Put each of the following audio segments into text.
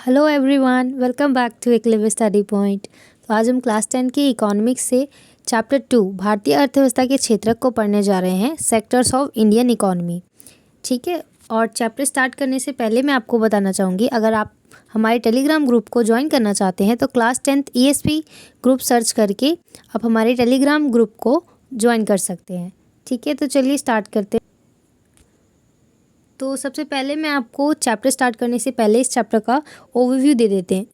Hello everyone, welcome back to एक live study point. तो आज हम क्लास 10 के इकोनॉमिक्स से चैप्टर 2 भारतीय अर्थव्यवस्था के क्षेत्रक को पढ़ने जा रहे हैं, सेक्टर्स ऑफ इंडियन इकोनॉमी। ठीक है। और चैप्टर स्टार्ट करने से पहले मैं आपको बताना चाहूँगी, अगर आप हमारे टेलीग्राम ग्रुप को ज्वाइन करना चाहते हैं तो क्लास 10 ESP ग्रुप सर्च करके आप हमारे टेलीग्राम ग्रुप को ज्वाइन कर सकते हैं। ठीक है, तो चलिए स्टार्ट करते हैं। तो सबसे पहले मैं आपको चैप्टर स्टार्ट करने से पहले इस चैप्टर का ओवरव्यू दे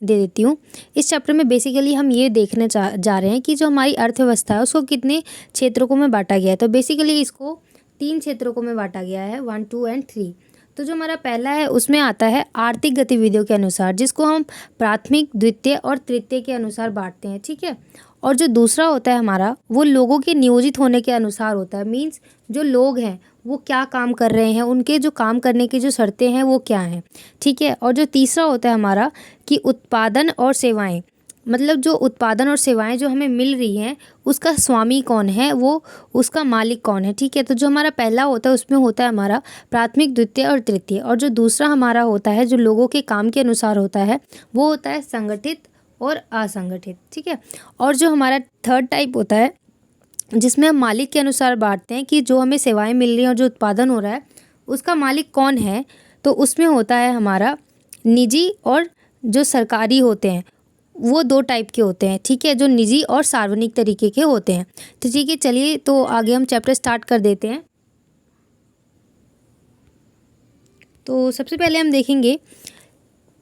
देती हूँ। इस चैप्टर में बेसिकली हम ये देखने जा रहे हैं कि जो हमारी अर्थव्यवस्था है उसको कितने क्षेत्रों में बांटा गया है। तो बेसिकली इसको 3 क्षेत्रों में बांटा गया है, 1, 2 एंड 3। तो जो हमारा पहला है उसमें आता है आर्थिक गतिविधियों के अनुसार, जिसको हम प्राथमिक, द्वितीय और तृतीय के अनुसार बांटते हैं। ठीक है। और जो दूसरा होता है हमारा, वो लोगों के नियोजित होने के अनुसार होता है। मीन्स जो लोग हैं वो क्या काम कर रहे हैं, उनके जो काम करने की जो शर्तें हैं वो क्या हैं। ठीक है। और जो तीसरा होता है हमारा कि उत्पादन और सेवाएं, मतलब जो उत्पादन और सेवाएं जो हमें मिल रही हैं उसका स्वामी कौन है, वो उसका मालिक कौन है। ठीक है। तो जो हमारा पहला होता है उसमें होता है हमारा प्राथमिक, द्वितीय और तृतीय। और जो दूसरा हमारा होता है जो लोगों के काम के अनुसार होता है वो होता है संगठित और असंगठित। ठीक है। और जो हमारा थर्ड टाइप होता है जिसमें हम मालिक के अनुसार बांटते हैं कि जो हमें सेवाएं मिल रही हैं और जो उत्पादन हो रहा है उसका मालिक कौन है, तो उसमें होता है हमारा निजी और जो सरकारी होते हैं वो 2 टाइप के होते हैं। ठीक है, जो निजी और सार्वजनिक तरीके के होते हैं। तो ठीक है, चलिए तो आगे हम चैप्टर स्टार्ट कर देते हैं। तो सबसे पहले हम देखेंगे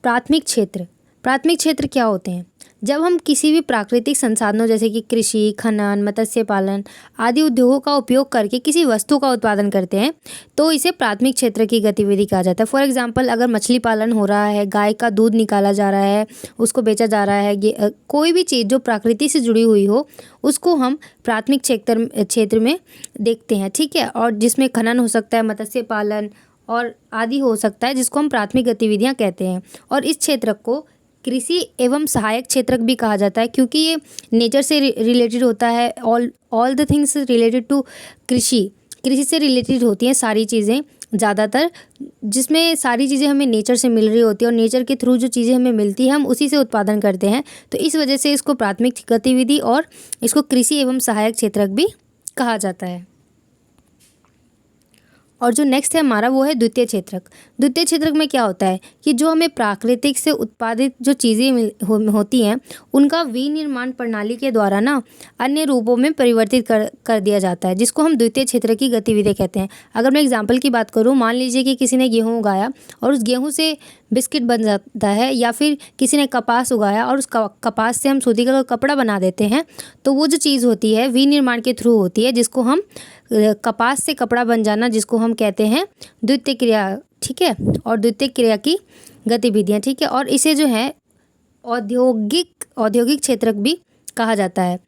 प्राथमिक क्षेत्र। प्राथमिक क्षेत्र क्या होते हैं? जब हम किसी भी प्राकृतिक संसाधनों जैसे कि कृषि, खनन, मत्स्य पालन आदि उद्योगों का उपयोग करके किसी वस्तु का उत्पादन करते हैं तो इसे प्राथमिक क्षेत्र की गतिविधि कहा जाता है। फॉर एग्जांपल, अगर मछली पालन हो रहा है, गाय का दूध निकाला जा रहा है, उसको बेचा जा रहा है, कोई भी चीज़ जो प्रकृति से जुड़ी हुई हो उसको हम प्राथमिक क्षेत्र में देखते हैं। ठीक है। और जिसमें खनन हो सकता है, मत्स्य पालन और आदि हो सकता है, जिसको हम प्राथमिक गतिविधियाँ कहते हैं। और इस क्षेत्र को कृषि एवं सहायक क्षेत्र भी कहा जाता है, क्योंकि ये नेचर से रिलेटेड होता है। All the things related to कृषि से रिलेटेड होती हैं सारी चीज़ें ज़्यादातर, जिसमें सारी चीज़ें हमें नेचर से मिल रही होती है और नेचर के थ्रू जो चीज़ें हमें मिलती है हम उसी से उत्पादन करते हैं। तो इस वजह से इसको प्राथमिक गतिविधि और इसको कृषि एवं सहायक क्षेत्र भी कहा जाता है। और जो नेक्स्ट है हमारा वो है द्वितीय क्षेत्रक। द्वितीय क्षेत्रक में क्या होता है कि जो हमें प्राकृतिक से उत्पादित जो चीज़ें होती हैं उनका विनिर्माण प्रणाली के द्वारा ना अन्य रूपों में परिवर्तित कर दिया जाता है, जिसको हम द्वितीय क्षेत्र की गतिविधि कहते हैं। अगर मैं एग्जांपल की बात करूँ, मान लीजिए कि किसी ने गेहूँ उगाया और उस गेहूँ से बिस्किट बन जाता है, या फिर किसी ने कपास उगाया और उस कपास से हम सूती का कपड़ा बना देते हैं। तो वो जो चीज़ होती है विनिर्माण के थ्रू होती है, जिसको हम कपास से कपड़ा बन जाना, जिसको हम कहते हैं द्वितीय क्रिया। ठीक है। और द्वितीय क्रिया की गतिविधियाँ। ठीक है। और इसे जो है औद्योगिक क्षेत्रक भी कहा जाता है,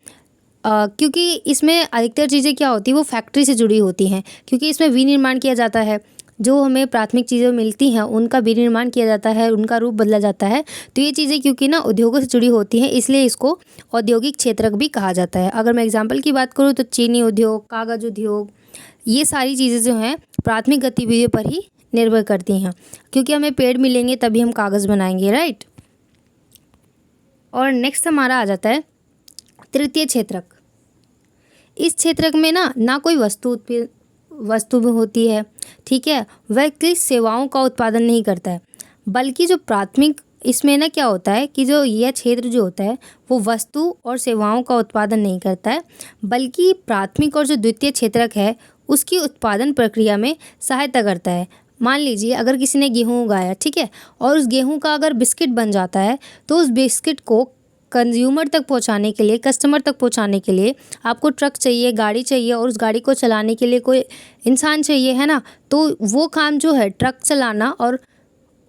क्योंकि इसमें अधिकतर चीज़ें क्या होती है वो फैक्ट्री से जुड़ी होती हैं, क्योंकि इसमें विनिर्माण किया जाता है। जो हमें प्राथमिक चीज़ें मिलती हैं उनका विनिर्माण किया जाता है, उनका रूप बदला जाता है। तो ये चीज़ें क्योंकि ना उद्योगों से जुड़ी होती हैं, इसलिए इसको औद्योगिक क्षेत्रक भी कहा जाता है। अगर मैं एग्जांपल की बात करूँ तो चीनी उद्योग, कागज़ उद्योग, ये सारी चीज़ें जो हैं प्राथमिक गतिविधियों पर ही निर्भर करती हैं, क्योंकि हमें पेड़ मिलेंगे तभी हम कागज़ बनाएंगे, राइट। और नेक्स्ट हमारा आ जाता है तृतीय क्षेत्रक। इस क्षेत्रक में ना कोई वस्तु भी होती है। ठीक है। वह किसी सेवाओं का उत्पादन नहीं करता है, बल्कि जो प्राथमिक इसमें ना क्या होता है कि जो यह क्षेत्र जो होता है वो वस्तु और सेवाओं का उत्पादन नहीं करता है, बल्कि प्राथमिक और जो द्वितीय क्षेत्रक है उसकी उत्पादन प्रक्रिया में सहायता करता है। मान लीजिए अगर किसी ने गेहूँ उगाया, ठीक है, और उस गेहूँ का अगर बिस्किट बन जाता है तो उस बिस्किट को कंज्यूमर तक पहुंचाने के लिए, कस्टमर तक पहुंचाने के लिए आपको ट्रक चाहिए, गाड़ी चाहिए, और उस गाड़ी को चलाने के लिए कोई इंसान चाहिए, है ना। तो वो काम जो है ट्रक चलाना, और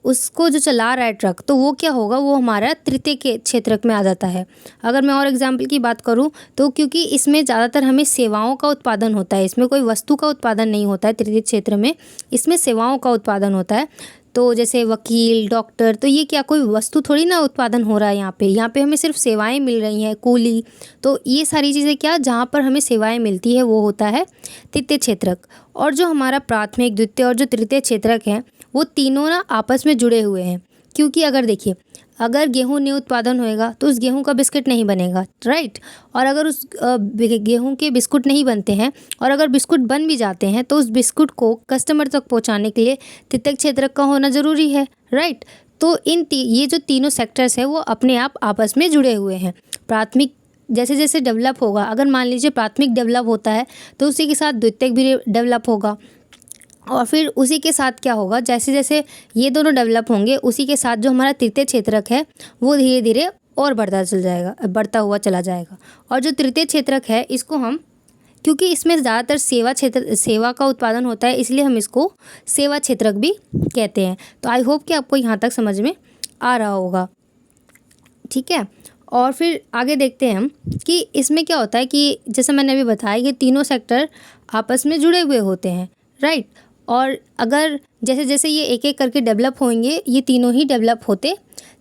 उसको जो चला रहा है ट्रक, तो वो क्या होगा, वो हमारा तृतीय के क्षेत्रक में आ जाता है। अगर मैं और एग्जाम्पल की बात करूँ तो क्योंकि इसमें ज़्यादातर हमें सेवाओं का उत्पादन होता है, इसमें कोई वस्तु का उत्पादन नहीं होता है तृतीय क्षेत्र में, इसमें सेवाओं का उत्पादन होता है। तो जैसे वकील, डॉक्टर, तो ये क्या कोई वस्तु थोड़ी ना उत्पादन हो रहा है यहाँ पे हमें सिर्फ सेवाएं मिल रही हैं, कूली। तो ये सारी चीज़ें क्या जहाँ पर हमें सेवाएं मिलती है वो होता है तृतीय क्षेत्रक। और जो हमारा प्राथमिक, द्वितीय और जो तृतीय क्षेत्रक हैं वो तीनों ना आपस में जुड़े हुए हैं। क्योंकि अगर देखिए, अगर गेहूँ नहीं उत्पादन होएगा तो उस गेहूँ का बिस्किट नहीं बनेगा, राइट। और अगर उस गेहूँ के बिस्कुट नहीं बनते हैं और अगर बिस्कुट बन भी जाते हैं तो उस बिस्कुट को कस्टमर तक पहुंचाने के लिए तृतीयक क्षेत्रक का होना ज़रूरी है, राइट। तो ये जो तीनों सेक्टर्स है वो अपने आप आपस में जुड़े हुए हैं। प्राथमिक जैसे जैसे डेवलप होगा, अगर मान लीजिए प्राथमिक डेवलप होता है तो उसी के साथ द्वितीयक भी डेवलप होगा, और फिर उसी के साथ क्या होगा, जैसे जैसे ये दोनों डेवलप होंगे उसी के साथ जो हमारा तृतीय क्षेत्रक है वो धीरे धीरे और बढ़ता हुआ चला जाएगा। और जो तृतीय क्षेत्रक है इसको हम, क्योंकि इसमें ज़्यादातर सेवा का उत्पादन होता है, इसलिए हम इसको सेवा क्षेत्रक भी कहते हैं। तो आई होप कि आपको यहाँ तक समझ में आ रहा होगा, ठीक है। और फिर आगे देखते हैं हम कि इसमें क्या होता है कि जैसे मैंने अभी बताया कि तीनों सेक्टर आपस में जुड़े हुए होते हैं, राइट। और अगर जैसे जैसे ये एक एक करके डेवलप होंगे, ये तीनों ही डेवलप होते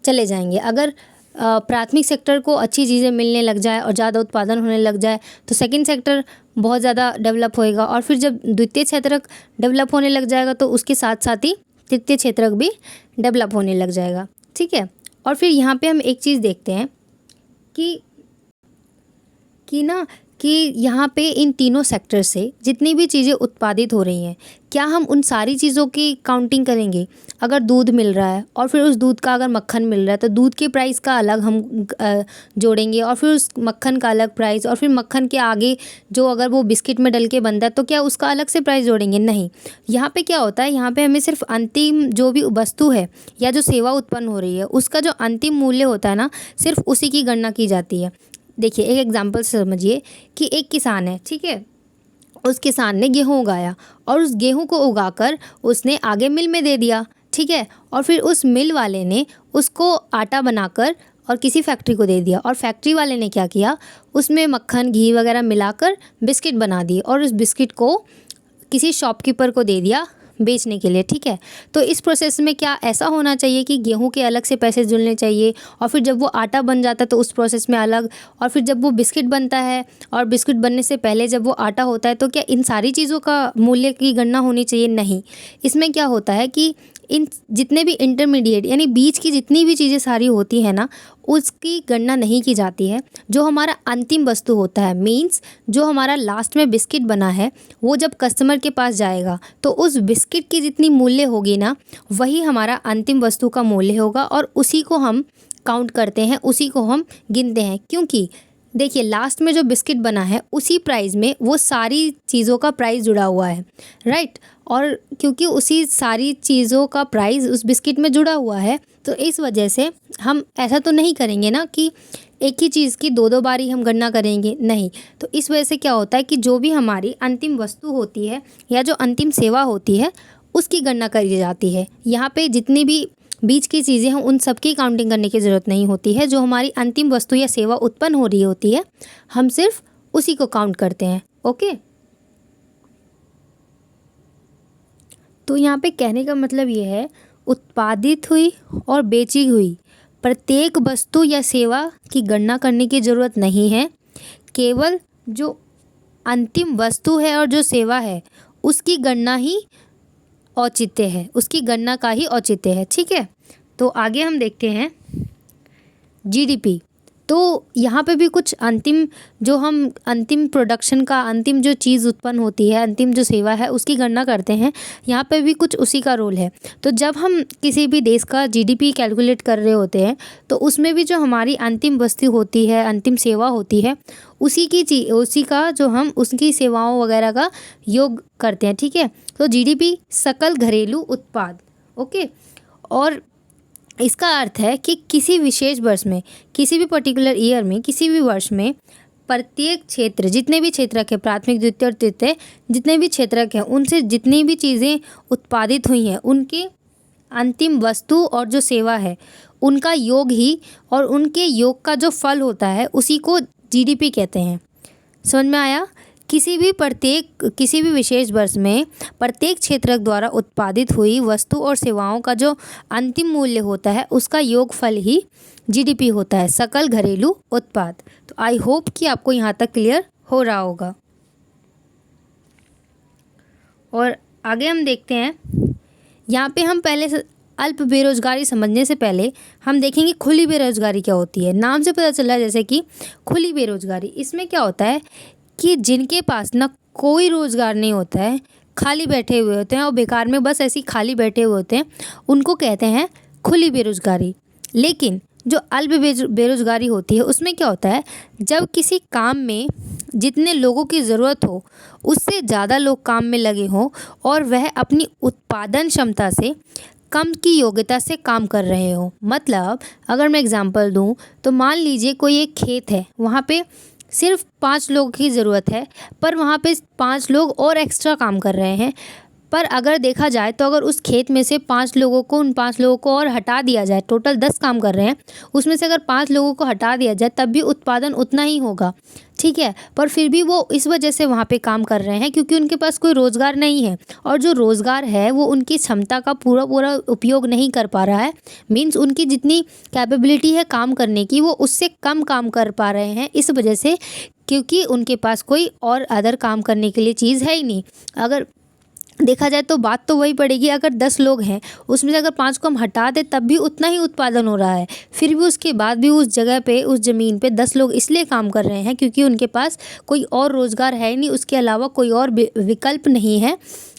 चले जाएंगे। अगर प्राथमिक सेक्टर को अच्छी चीज़ें मिलने लग जाए और ज़्यादा उत्पादन होने लग जाए तो सेकंड सेक्टर बहुत ज़्यादा डेवलप होएगा, और फिर जब द्वितीय क्षेत्रक डेवलप होने लग जाएगा तो उसके साथ साथ ही तृतीय क्षेत्रक भी डेवलप होने लग जाएगा, ठीक है। और फिर यहाँ पे हम एक चीज़ देखते हैं कि यहाँ पे इन तीनों सेक्टर से जितनी भी चीज़ें उत्पादित हो रही हैं, क्या हम उन सारी चीज़ों की काउंटिंग करेंगे। अगर दूध मिल रहा है और फिर उस दूध का अगर मक्खन मिल रहा है तो दूध के प्राइस का अलग हम जोड़ेंगे, और फिर उस मक्खन का अलग प्राइस, और फिर मक्खन के आगे जो अगर वो बिस्किट में डल के बनता है तो क्या उसका अलग से प्राइस जोड़ेंगे, नहीं। यहाँ पे क्या होता है, यहाँ पे हमें सिर्फ अंतिम जो भी वस्तु है या जो सेवा उत्पन्न हो रही है उसका जो अंतिम मूल्य होता है ना, सिर्फ उसी की गणना की जाती है। देखिए एक एग्जाम्पल से समझिए कि एक किसान है, ठीक है। उस किसान ने गेहूँ उगाया और उस गेहूँ को उगाकर उसने आगे मिल में दे दिया, ठीक है। और फिर उस मिल वाले ने उसको आटा बनाकर और किसी फैक्ट्री को दे दिया, और फैक्ट्री वाले ने क्या किया, उसमें मक्खन घी वगैरह मिलाकर बिस्किट बना दिए और उस बिस्किट को किसी शॉपकीपर को दे दिया बेचने के लिए, ठीक है। तो इस प्रोसेस में क्या ऐसा होना चाहिए कि गेहूं के अलग से पैसे जुड़ने चाहिए, और फिर जब वो आटा बन जाता है तो उस प्रोसेस में अलग, और फिर जब वो बिस्किट बनता है और बिस्किट बनने से पहले जब वो आटा होता है तो क्या इन सारी चीज़ों का मूल्य की गणना होनी चाहिए, नहीं। इसमें क्या होता है कि इन जितने भी इंटरमीडिएट यानी बीच की जितनी भी चीज़ें सारी होती है ना, उसकी गणना नहीं की जाती है। जो हमारा अंतिम वस्तु होता है, मीन्स जो हमारा लास्ट में बिस्किट बना है, वो जब कस्टमर के पास जाएगा तो उस बिस्किट की जितनी मूल्य होगी ना, वही हमारा अंतिम वस्तु का मूल्य होगा, और उसी को हम काउंट करते हैं, उसी को हम गिनते हैं। क्योंकि देखिए लास्ट में जो बिस्किट बना है उसी प्राइस में वो सारी चीज़ों का प्राइस जुड़ा हुआ है, राइट। और क्योंकि उसी सारी चीज़ों का प्राइस उस बिस्किट में जुड़ा हुआ है, तो इस वजह से हम ऐसा तो नहीं करेंगे ना कि एक ही चीज़ की दो दो बारी हम गणना करेंगे, नहीं। तो इस वजह से क्या होता है कि जो भी हमारी अंतिम वस्तु होती है या जो अंतिम सेवा होती है उसकी गणना करी जाती है। यहाँ पे जितनी भी बीच की चीज़ें हैं उन सब की काउंटिंग करने की ज़रूरत नहीं होती है। जो हमारी अंतिम वस्तु या सेवा उत्पन्न हो रही होती है हम सिर्फ उसी को काउंट करते हैं, ओके। तो यहाँ पे कहने का मतलब ये है, उत्पादित हुई और बेची हुई प्रत्येक वस्तु या सेवा की गणना करने की ज़रूरत नहीं है। केवल जो अंतिम वस्तु है और जो सेवा है उसकी गणना ही औचित्य है, उसकी गणना का ही औचित्य है, ठीक है। तो आगे हम देखते हैं जीडीपी। तो यहाँ पे भी कुछ अंतिम प्रोडक्शन का, अंतिम जो चीज़ उत्पन्न होती है, अंतिम जो सेवा है उसकी गणना करते हैं। यहाँ पे भी कुछ उसी का रोल है। तो जब हम किसी भी देश का जीडीपी कैलकुलेट कर रहे होते हैं तो उसमें भी जो हमारी अंतिम वस्तु होती है, अंतिम सेवा होती है, उसी का जो हम उसकी सेवाओं वगैरह का योग करते हैं, ठीक है। तो जीडीपी सकल घरेलू उत्पाद, ओके। और इसका अर्थ है कि किसी विशेष वर्ष में, किसी भी पर्टिकुलर ईयर में, किसी भी वर्ष में प्रत्येक क्षेत्र, जितने भी क्षेत्रक है, प्राथमिक द्वितीय और तृतीय जितने भी क्षेत्रक हैं, उनसे जितनी भी चीज़ें उत्पादित हुई हैं उनके अंतिम वस्तु और जो सेवा है उनका योग ही, और उनके योग का जो फल होता है उसी को जीडीपी कहते हैं। समझ में आया। किसी भी विशेष वर्ष में प्रत्येक क्षेत्रक द्वारा उत्पादित हुई वस्तु और सेवाओं का जो अंतिम मूल्य होता है उसका योगफल ही जीडीपी होता है, सकल घरेलू उत्पाद। तो आई होप कि आपको यहाँ तक क्लियर हो रहा होगा। और आगे हम देखते हैं, यहाँ पे हम पहले अल्प बेरोजगारी समझने से पहले हम देखेंगे खुली बेरोजगारी क्या होती है। नाम से पता चल रहा है जैसे कि खुली बेरोजगारी, इसमें क्या होता है कि जिनके पास ना कोई रोजगार नहीं होता है, खाली बैठे हुए होते हैं और बेकार में बस ऐसे ही खाली बैठे हुए होते हैं, उनको कहते हैं खुली बेरोजगारी। लेकिन जो अल्प बेरोजगारी होती है उसमें क्या होता है, जब किसी काम में जितने लोगों की ज़रूरत हो उससे ज़्यादा लोग काम में लगे हों और वह अपनी उत्पादन क्षमता से कम की योग्यता से काम कर रहे हो। मतलब अगर मैं एग्जांपल दूं तो मान लीजिए कोई एक खेत है, वहाँ पे सिर्फ 5 लोगों की ज़रूरत है, पर वहाँ पे 5 लोग और एक्स्ट्रा काम कर रहे हैं। पर अगर देखा जाए तो अगर उस खेत में से 5 लोगों को, उन 5 लोगों को और हटा दिया जाए, टोटल 10 काम कर रहे हैं, उसमें से अगर 5 लोगों को हटा दिया जाए तब भी उत्पादन उतना ही होगा, ठीक है। पर फिर भी वो इस वजह से वहाँ पे काम कर रहे हैं क्योंकि उनके पास कोई रोज़गार नहीं है, और जो रोज़गार है वो उनकी क्षमता का पूरा पूरा उपयोग नहीं कर पा रहा है। मीन्स उनकी जितनी कैपेबिलिटी है काम करने की वो उससे कम काम कर पा रहे हैं, इस वजह से, क्योंकि उनके पास कोई और अदर काम करने के लिए चीज़ है ही नहीं। अगर देखा जाए तो बात तो वही पड़ेगी, अगर 10 लोग हैं उसमें से अगर 5 को हम हटा दें तब भी उतना ही उत्पादन हो रहा है, फिर भी उसके बाद भी उस जगह पे, उस ज़मीन पे 10 लोग इसलिए काम कर रहे हैं क्योंकि उनके पास कोई और रोज़गार है नहीं, उसके अलावा कोई और विकल्प नहीं है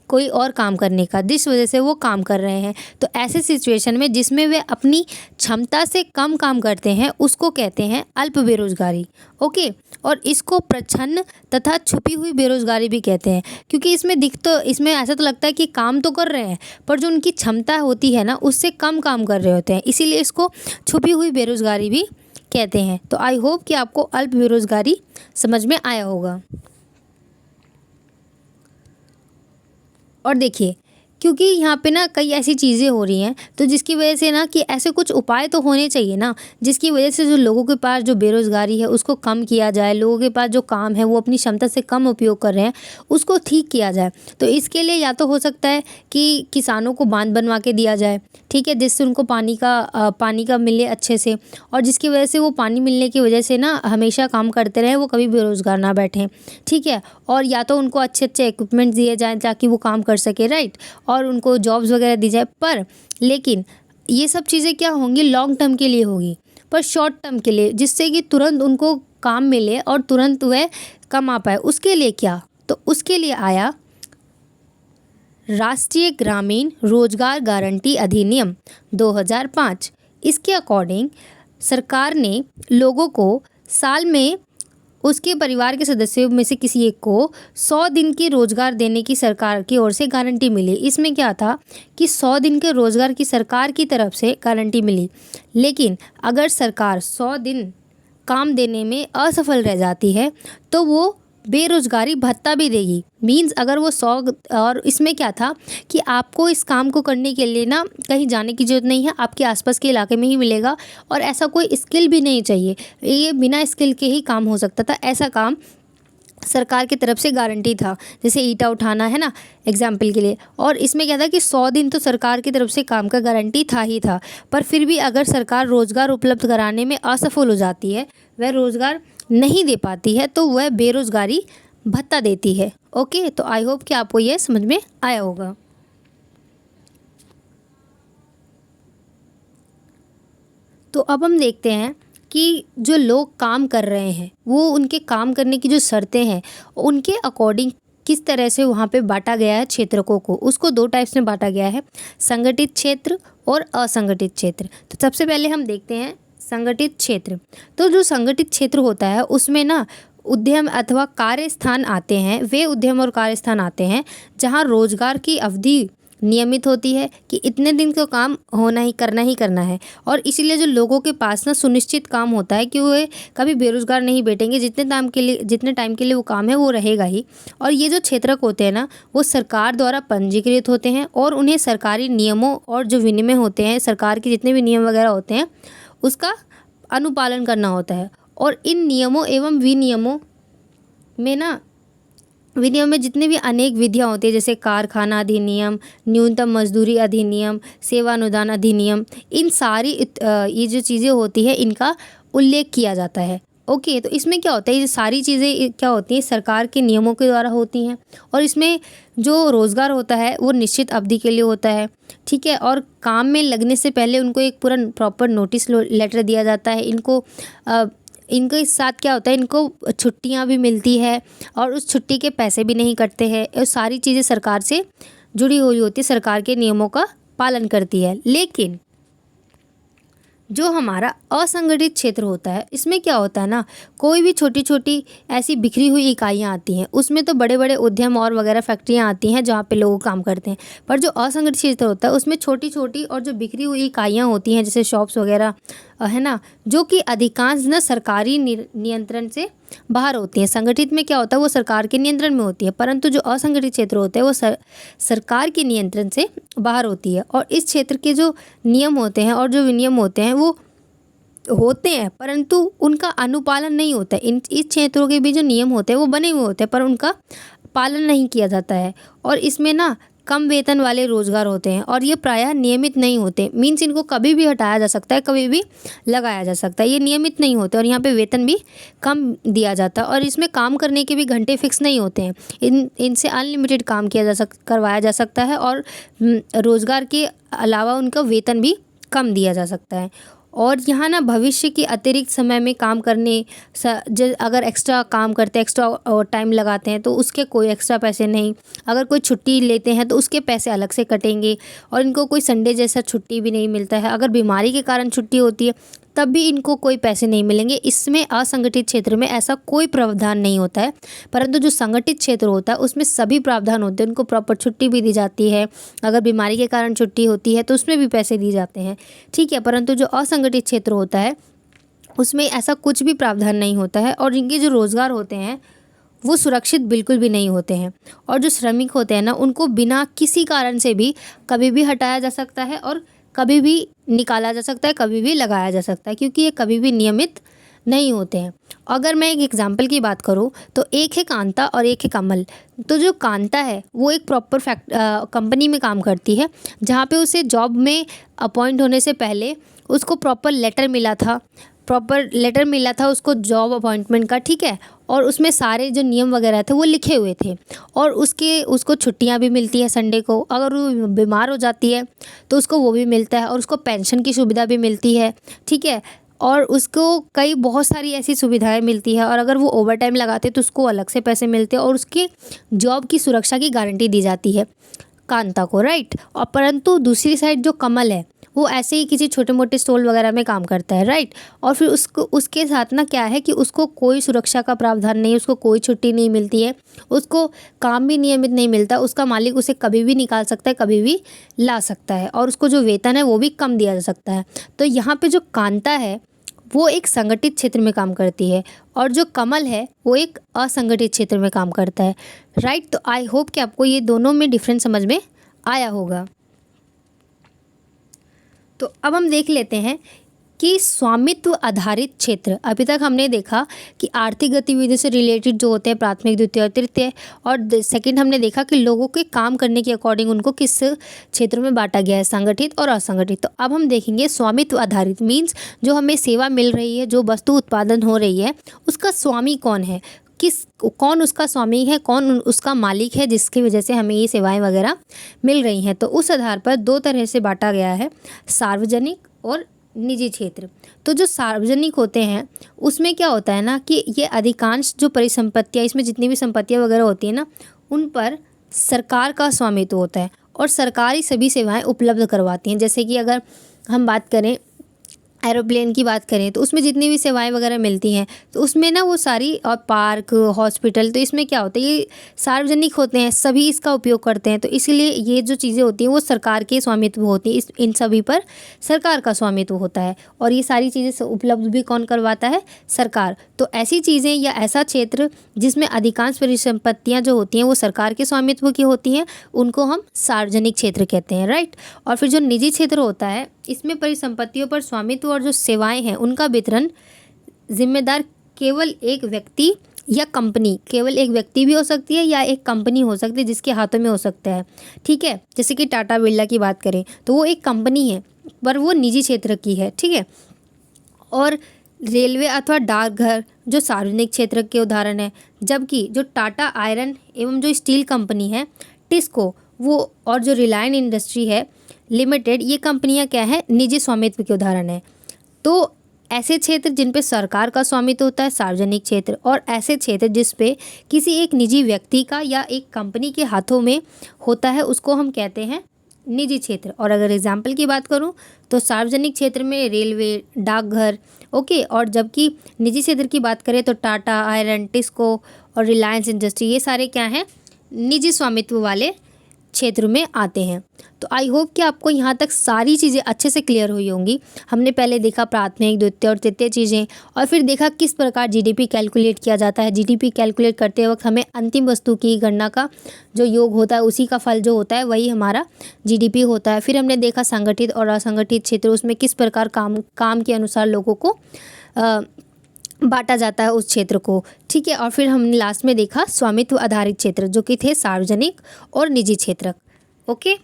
कोई और काम करने का, जिस वजह से वो काम कर रहे हैं। तो ऐसे सिचुएशन में जिसमें वे अपनी क्षमता से कम काम करते हैं उसको कहते हैं अल्प बेरोजगारी। ओके, और इसको प्रच्छन्न तथा छुपी हुई बेरोजगारी भी कहते हैं, क्योंकि इसमें ऐसा तो लगता है कि काम तो कर रहे हैं पर जो उनकी क्षमता होती है ना उससे कम काम कर रहे होते हैं, इसीलिए इसको छुपी हुई बेरोजगारी भी कहते हैं। तो आई होप कि आपको अल्प बेरोजगारी समझ में आया होगा। और देखिए, क्योंकि यहाँ पे ना कई ऐसी चीज़ें हो रही हैं तो जिसकी वजह से ना कि ऐसे कुछ उपाय तो होने चाहिए ना, जिसकी वजह से जो लोगों के पास जो बेरोज़गारी है उसको कम किया जाए, लोगों के पास जो काम है वो अपनी क्षमता से कम उपयोग कर रहे हैं उसको ठीक किया जाए। तो इसके लिए या तो हो सकता है कि किसानों को बांध बनवा के दिया जाए, ठीक है, जिससे उनको पानी का मिले अच्छे से, और जिसकी वजह से वो पानी मिलने की वजह से ना हमेशा काम करते रहें, वो कभी बेरोज़गार ना बैठें, ठीक है। और या तो उनको अच्छे अच्छे इक्विपमेंट्स दिए जाएँ ताकि वो काम कर सके, राइट, और उनको जॉब्स वगैरह दी जाए। पर लेकिन ये सब चीज़ें क्या होंगी, लॉन्ग टर्म के लिए होगी, पर शॉर्ट टर्म के लिए, जिससे कि तुरंत उनको काम मिले और तुरंत वह कमा पाए, उसके लिए क्या, तो उसके लिए आया राष्ट्रीय ग्रामीण रोजगार गारंटी अधिनियम 2005। इसके अकॉर्डिंग सरकार ने लोगों को साल में उसके परिवार के सदस्यों में से किसी एक को 100 दिन के रोज़गार देने की सरकार की ओर से गारंटी मिली। इसमें क्या था कि 100 दिन के रोज़गार की सरकार की तरफ से गारंटी मिली, लेकिन अगर सरकार 100 दिन काम देने में असफल रह जाती है तो वो बेरोज़गारी भत्ता भी देगी। मीन्स अगर वो 100, और इसमें क्या था कि आपको इस काम को करने के लिए ना कहीं जाने की ज़रूरत नहीं है, आपके आसपास के इलाके में ही मिलेगा, और ऐसा कोई स्किल भी नहीं चाहिए, ये बिना स्किल के ही काम हो सकता था, ऐसा काम सरकार की तरफ से गारंटी था। जैसे ईंटा उठाना है ना एग्जाम्पल के लिए, और इसमें क्या था कि 100 दिन तो सरकार की तरफ से काम का गारंटी था ही था, पर फिर भी अगर सरकार रोज़गार उपलब्ध कराने में असफल हो जाती है, वह रोज़गार नहीं दे पाती है, तो वह बेरोज़गारी भत्ता देती है। ओके, तो आई होप कि आपको यह समझ में आया होगा। तो अब हम देखते हैं कि जो लोग काम कर रहे हैं वो उनके काम करने की जो शर्तें हैं उनके अकॉर्डिंग किस तरह से वहाँ पे बांटा गया है क्षेत्रकों को, उसको 2 टाइप्स में बांटा गया है, संगठित क्षेत्र और असंगठित क्षेत्र। तो सबसे पहले हम देखते हैं संगठित क्षेत्र। तो जो संगठित क्षेत्र होता है उसमें ना उद्यम अथवा कार्य स्थान आते हैं, वे उद्यम और कार्य स्थान आते हैं जहाँ रोजगार की अवधि नियमित होती है कि इतने दिन का काम ही करना है, और इसीलिए जो लोगों के पास ना सुनिश्चित काम होता है कि वे कभी बेरोजगार नहीं बैठेंगे, जितने टाइम के लिए वो काम है वो रहेगा ही। और ये जो क्षेत्रक होते हैं ना वो सरकार द्वारा पंजीकृत होते हैं और उन्हें सरकारी नियमों और जो विनियम होते हैं, सरकार के जितने भी नियम वगैरह होते हैं उसका अनुपालन करना होता है। और इन नियमों एवं विनियम में जितने भी अनेक विधियाँ होती है, जैसे कारखाना अधिनियम, न्यूनतम मजदूरी अधिनियम, सेवा अनुदान अधिनियम, इन सारी ये जो चीज़ें होती है इनका उल्लेख किया जाता है। ओके, तो इसमें क्या होता है, ये सारी चीज़ें क्या होती हैं, सरकार के नियमों के द्वारा होती हैं। और इसमें जो रोज़गार होता है वो निश्चित अवधि के लिए होता है, ठीक है। और काम में लगने से पहले उनको एक पूरा प्रॉपर नोटिस लेटर दिया जाता है। इनके साथ क्या होता है, इनको छुट्टियां भी मिलती है और उस छुट्टी के पैसे भी नहीं कटते हैं। और सारी चीज़ें सरकार से जुड़ी हुई होती है, सरकार के नियमों का पालन करती है। लेकिन जो हमारा असंगठित क्षेत्र होता है, इसमें क्या होता है ना, कोई भी छोटी छोटी ऐसी बिखरी हुई इकाइयाँ आती हैं। उसमें तो बड़े बड़े उद्यम और वगैरह फैक्ट्रियाँ आती हैं जहाँ पे लोग काम करते हैं। पर जो असंगठित क्षेत्र होता है उसमें छोटी छोटी और जो बिखरी हुई इकाइयाँ होती हैं, जैसे शॉप्स वगैरह है ना, जो कि अधिकांश ना सरकारी नियंत्रण से बाहर होती हैं। संगठित में क्या होता है, वो सरकार के नियंत्रण में होती है, परंतु जो असंगठित क्षेत्र होते हैं वो सरकार के नियंत्रण से बाहर होती है। और इस क्षेत्र के जो नियम होते हैं और जो विनियम होते हैं वो होते हैं, परंतु उनका अनुपालन नहीं होता है। इस क्षेत्रों के भी जो नियम होते हैं वो बने हुए होते हैं, पर उनका पालन नहीं किया जाता है। और इसमें ना कम वेतन वाले रोजगार होते हैं और ये प्रायः नियमित नहीं होते। मीन्स इनको कभी भी हटाया जा सकता है, कभी भी लगाया जा सकता है। ये नियमित नहीं होते और यहाँ पे वेतन भी कम दिया जाता है। और इसमें काम करने के भी घंटे फिक्स नहीं होते हैं। इनसे अनलिमिटेड काम करवाया जा सकता है और रोज़गार के अलावा उनका वेतन भी कम दिया जा सकता है। और यहाँ ना भविष्य के अतिरिक्त समय में काम करने अगर एक्स्ट्रा काम करते हैं, एक्स्ट्रा टाइम लगाते हैं तो उसके कोई एक्स्ट्रा पैसे नहीं। अगर कोई छुट्टी लेते हैं तो उसके पैसे अलग से कटेंगे। और इनको कोई संडे जैसा छुट्टी भी नहीं मिलता है। अगर बीमारी के कारण छुट्टी होती है तब भी इनको कोई पैसे नहीं मिलेंगे। इसमें असंगठित क्षेत्र में ऐसा कोई प्रावधान नहीं होता है, परंतु जो संगठित क्षेत्र होता है उसमें सभी प्रावधान होते हैं। उनको प्रॉपर छुट्टी भी दी जाती है। अगर बीमारी के कारण छुट्टी होती है तो उसमें भी पैसे दिए जाते हैं, ठीक है। परंतु जो असंगठित क्षेत्र होता है उसमें ऐसा कुछ भी प्रावधान नहीं होता है। और इनके जो रोज़गार होते हैं वो सुरक्षित बिल्कुल भी नहीं होते हैं। और जो श्रमिक होते हैं ना, उनको बिना किसी कारण से भी कभी भी हटाया जा सकता है और कभी भी निकाला जा सकता है, कभी भी लगाया जा सकता है, क्योंकि ये कभी भी नियमित नहीं होते हैं। अगर मैं एक एग्जांपल की बात करूँ तो एक है कांता और एक है कमल। तो जो कांता है वो एक प्रॉपर कंपनी में काम करती है, जहाँ पे उसे जॉब में अपॉइंट होने से पहले उसको प्रॉपर लेटर मिला था उसको जॉब अपॉइंटमेंट का, ठीक है। और उसमें सारे जो नियम वगैरह थे वो लिखे हुए थे। और उसको छुट्टियां भी मिलती है संडे को। अगर वो बीमार हो जाती है तो उसको वो भी मिलता है और उसको पेंशन की सुविधा भी मिलती है, ठीक है। और उसको बहुत सारी ऐसी सुविधाएं मिलती है। और अगर वो ओवर टाइम लगाते तो उसको अलग से पैसे मिलते हैं और उसके जॉब की सुरक्षा की गारंटी दी जाती है कांता को, राइट। और परंतु दूसरी साइड जो कमल है वो ऐसे ही किसी छोटे मोटे स्टॉल वगैरह में काम करता है, राइट। और फिर उसके साथ ना क्या है कि उसको कोई सुरक्षा का प्रावधान नहीं है, उसको कोई छुट्टी नहीं मिलती है, उसको काम भी नियमित नहीं मिलता। उसका मालिक उसे कभी भी निकाल सकता है, कभी भी ला सकता है। और उसको जो वेतन है वो भी कम दिया जा सकता है। तो यहाँ पे जो कांता है वो एक संगठित क्षेत्र में काम करती है और जो कमल है वो एक असंगठित क्षेत्र में काम करता है, राइट। तो आई होप कि आपको ये दोनों में डिफरेंस समझ में आया होगा। तो अब हम देख लेते हैं कि स्वामित्व आधारित क्षेत्र। अभी तक हमने देखा कि आर्थिक गतिविधियों से रिलेटेड जो होते हैं प्राथमिक, द्वितीय और तृतीय। और सेकंड हमने देखा कि लोगों के काम करने के अकॉर्डिंग उनको किस क्षेत्रों में बांटा गया है, संगठित और असंगठित। तो अब हम देखेंगे स्वामित्व आधारित मीन्स जो हमें सेवा मिल रही है, जो वस्तु उत्पादन हो रही है, उसका स्वामी कौन है, कौन उसका स्वामी है, कौन उसका मालिक है, जिसकी वजह से हमें ये सेवाएं वगैरह मिल रही हैं। तो उस आधार पर दो तरह से बांटा गया है, सार्वजनिक और निजी क्षेत्र। तो जो सार्वजनिक होते हैं उसमें क्या होता है ना कि ये अधिकांश जो परिसंपत्तियाँ, इसमें जितनी भी संपत्तियाँ वगैरह होती हैं ना, उन पर सरकार का स्वामित्व होता है और सरकारी सभी सेवाएं उपलब्ध करवाती हैं। जैसे कि अगर हम बात करें एरोप्लेन की बात करें तो उसमें जितनी भी सेवाएं वगैरह मिलती हैं तो उसमें ना वो सारी, और पार्क, हॉस्पिटल, तो इसमें क्या होता है, ये सार्वजनिक होते हैं, सभी इसका उपयोग करते हैं। तो इसीलिए ये जो चीज़ें होती हैं वो सरकार के स्वामित्व होती हैं, इन सभी पर सरकार का स्वामित्व होता है। और ये सारी चीज़ें उपलब्ध भी कौन करवाता है, सरकार। तो ऐसी चीज़ें या ऐसा क्षेत्र जिसमें अधिकांश परिसंपत्तियाँ जो होती हैं वो सरकार के स्वामित्व की होती हैं, उनको हम सार्वजनिक क्षेत्र कहते हैं, राइट। और फिर जो निजी क्षेत्र होता है इसमें परिसंपत्तियों पर स्वामित्व और जो सेवाएं हैं उनका वितरण जिम्मेदार केवल एक व्यक्ति या कंपनी, केवल एक व्यक्ति भी हो सकती है या एक कंपनी हो सकती है जिसके हाथों में हो सकता है, ठीक है। जैसे कि टाटा बिरला की बात करें तो वो एक कंपनी है पर वो निजी क्षेत्र की है, ठीक है। और रेलवे अथवा डाकघर जो सार्वजनिक क्षेत्र के उदाहरण है, जबकि जो टाटा आयरन एवं जो स्टील कंपनी है, टिस्को वो और जो रिलायंस इंडस्ट्री है लिमिटेड, ये कंपनियां क्या है, निजी स्वामित्व के उदाहरण है। तो ऐसे क्षेत्र जिन पे सरकार का स्वामित्व होता है सार्वजनिक क्षेत्र, और ऐसे क्षेत्र जिस पे किसी एक निजी व्यक्ति का या एक कंपनी के हाथों में होता है उसको हम कहते हैं निजी क्षेत्र। और अगर एग्जाम्पल की बात करूं तो सार्वजनिक क्षेत्र में रेलवे, डाकघर, ओके, और जबकि निजी क्षेत्र की बात करें तो टाटा आयरन, टिस्को और रिलायंस इंडस्ट्री, ये सारे क्या हैं, निजी स्वामित्व वाले क्षेत्र में आते हैं। तो आई होप कि आपको यहाँ तक सारी चीज़ें अच्छे से क्लियर हुई होंगी। हमने पहले देखा प्राथमिक, द्वितीय और तृतीय चीज़ें, और फिर देखा किस प्रकार जीडीपी कैलकुलेट किया जाता है। जीडीपी कैलकुलेट करते वक्त हमें अंतिम वस्तु की गणना का जो योग होता है, उसी का फल जो होता है वही हमारा जीडीपी होता है। फिर हमने देखा संगठित और असंगठित क्षेत्र, उसमें किस प्रकार काम के अनुसार लोगों को बांटा जाता है उस क्षेत्र को, ठीक है। और फिर हमने लास्ट में देखा स्वामित्व आधारित क्षेत्र, जो कि थे सार्वजनिक और निजी क्षेत्र, ओके।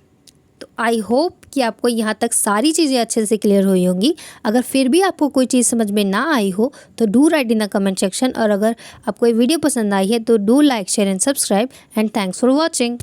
तो आई होप कि आपको यहाँ तक सारी चीज़ें अच्छे से क्लियर हुई होंगी। अगर फिर भी आपको कोई चीज़ समझ में ना आई हो तो do right in the comment section, और अगर आपको ये वीडियो पसंद आई है तो do like, share and subscribe, and thanks for watching.